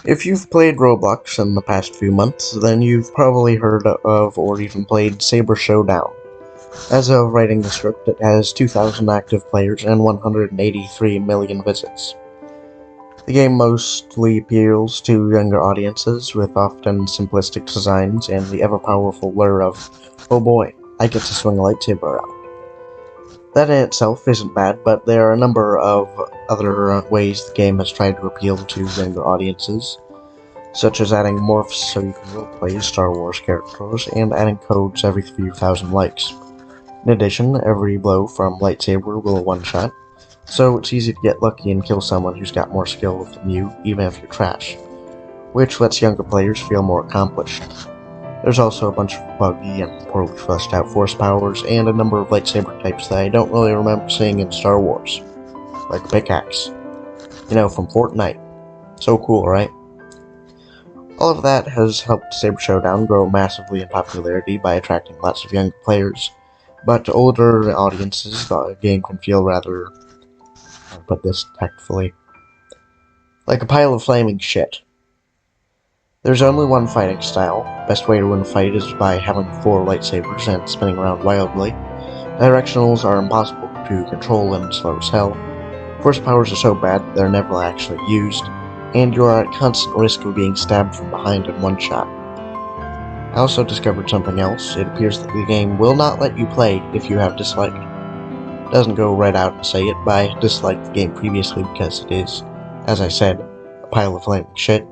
If you've played Roblox in the past few months, then you've probably heard of or even played Saber Showdown. As of writing the script, it has 2,000 active players and 183 million visits. The game mostly appeals to younger audiences, with often simplistic designs and the ever-powerful lure of, oh boy, I get to swing a lightsaber around. That in itself isn't bad, but there are a number of other ways the game has tried to appeal to younger audiences, such as adding morphs so you can roleplay Star Wars characters, and adding codes every few thousand likes. In addition, every blow from lightsaber will one-shot, so it's easy to get lucky and kill someone who's got more skill than you, even if you're trash, which lets younger players feel more accomplished. There's also a bunch of buggy and poorly fleshed out force powers, and a number of lightsaber types that I don't really remember seeing in Star Wars, like pickaxe. You know, from Fortnite. So cool, right? All of that has helped Saber Showdown grow massively in popularity by attracting lots of younger players, but to older audiences, the game can feel rather, I'll put this tactfully, like a pile of flaming shit. There's only one fighting style. Best way to win a fight is by having 4 lightsabers and spinning around wildly. Directionals are impossible to control and slow as hell. Force powers are so bad that they're never actually used, and you are at constant risk of being stabbed from behind in one shot. I also discovered something else. It appears that the game will not let you play if you have disliked. It doesn't go right out and say it, but I disliked the game previously because it is, as I said, a pile of flaming shit.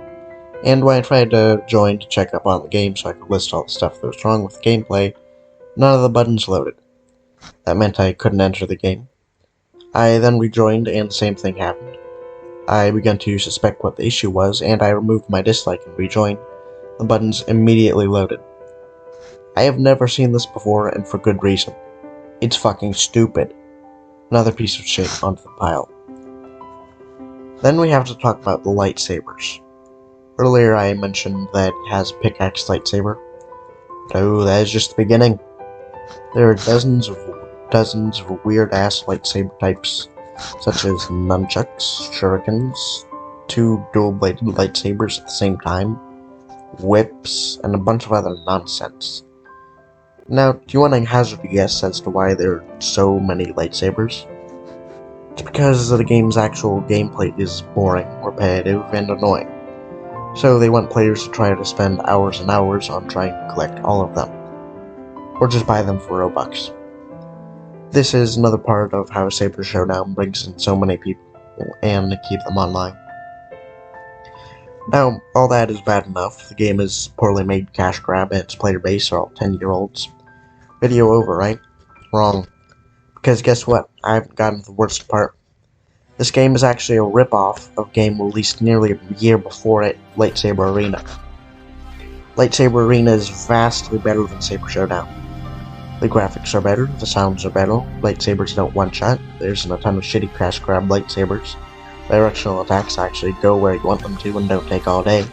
And when I tried to join to check up on the game so I could list all the stuff that was wrong with the gameplay, none of the buttons loaded. That meant I couldn't enter the game. I then rejoined and the same thing happened. I began to suspect what the issue was, and I removed my dislike and rejoined. The buttons immediately loaded. I have never seen this before, and for good reason. It's fucking stupid. Another piece of shit onto the pile. Then we have to talk about the lightsabers. Earlier I mentioned that it has pickaxe lightsaber. Oh, that is just the beginning. There are dozens of weird-ass lightsaber types, such as nunchucks, shurikens, 2 dual-bladed lightsabers at the same time, whips, and a bunch of other nonsense. Now, do you want to hazard a guess as to why there are so many lightsabers? It's because the game's actual gameplay is boring, repetitive, and annoying. So they want players to try to spend hours and hours on trying to collect all of them. Or just buy them for Robux. This is another part of how Saber Showdown brings in so many people and keep them online. Now, all that is bad enough. The game is poorly made cash grab and its player base are all 10-year-olds. Video over, right? Wrong. Because guess what? I haven't gotten to the worst part. This game is actually a rip-off of a game released nearly a year before it, Lightsaber Arena. Lightsaber Arena is vastly better than Saber Showdown. The graphics are better, the sounds are better, lightsabers don't one-shot, there isn't a ton of shitty crash grab lightsabers, directional attacks actually go where you want them to and don't take all day,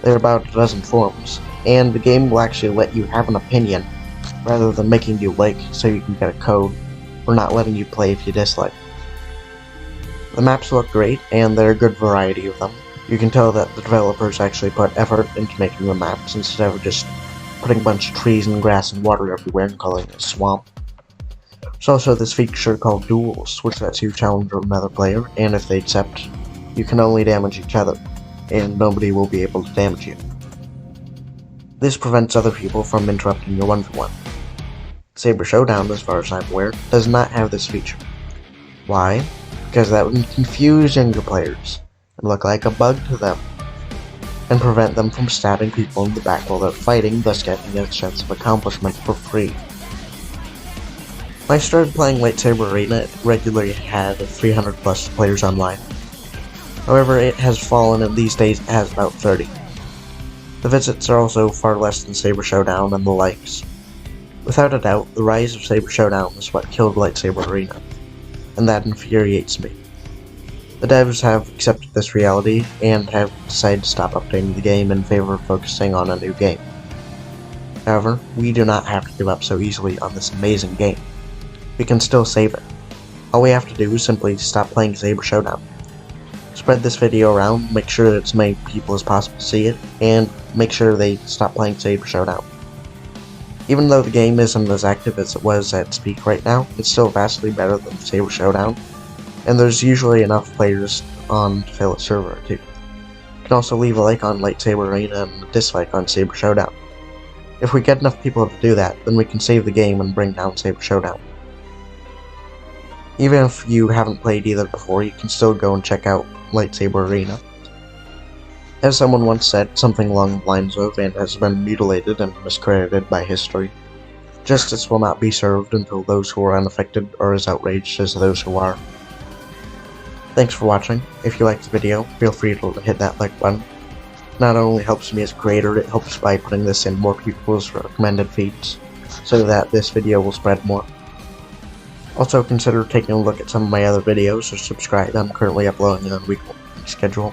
there are about a dozen forms, and the game will actually let you have an opinion, rather than making you like so you can get a code, or not letting you play if you dislike. The maps look great, and there are a good variety of them. You can tell that the developers actually put effort into making the maps instead of just putting a bunch of trees and grass and water everywhere and calling it a swamp. There's also this feature called duels, which lets you challenge another player, and if they accept, you can only damage each other, and nobody will be able to damage you. This prevents other people from interrupting your 1v1. Saber Showdown, as far as I'm aware, does not have this feature. Why? Because that would confuse younger players, and look like a bug to them, and prevent them from stabbing people in the back while they're fighting, thus getting a sense of accomplishment for free. When I started playing Lightsaber Arena, it regularly had 300 plus players online. However, it has fallen and these days it has about 30. The visits are also far less than Saber Showdown and the likes. Without a doubt, the rise of Saber Showdown is what killed Lightsaber Arena, and that infuriates me. The devs have accepted this reality, and have decided to stop updating the game in favor of focusing on a new game. However, we do not have to give up so easily on this amazing game. We can still save it. All we have to do is simply stop playing Saber Showdown. Spread this video around, make sure that as many people as possible see it, and make sure they stop playing Saber Showdown. Even though the game isn't as active as it was at its peak right now, it's still vastly better than Saber Showdown, and there's usually enough players on to fill a server too. You can also leave a like on Lightsaber Arena and a dislike on Saber Showdown. If we get enough people to do that, then we can save the game and bring down Saber Showdown. Even if you haven't played either before, you can still go and check out Lightsaber Arena. As someone once said, something along the lines of, and has been mutilated and miscredited by history, justice will not be served until those who are unaffected are as outraged as those who are. Thanks for watching. If you liked the video, feel free to hit that like button. It not only helps me as a creator, it helps by putting this in more people's recommended feeds, so that this video will spread more. Also consider taking a look at some of my other videos or subscribe. I'm currently uploading on a weekly schedule.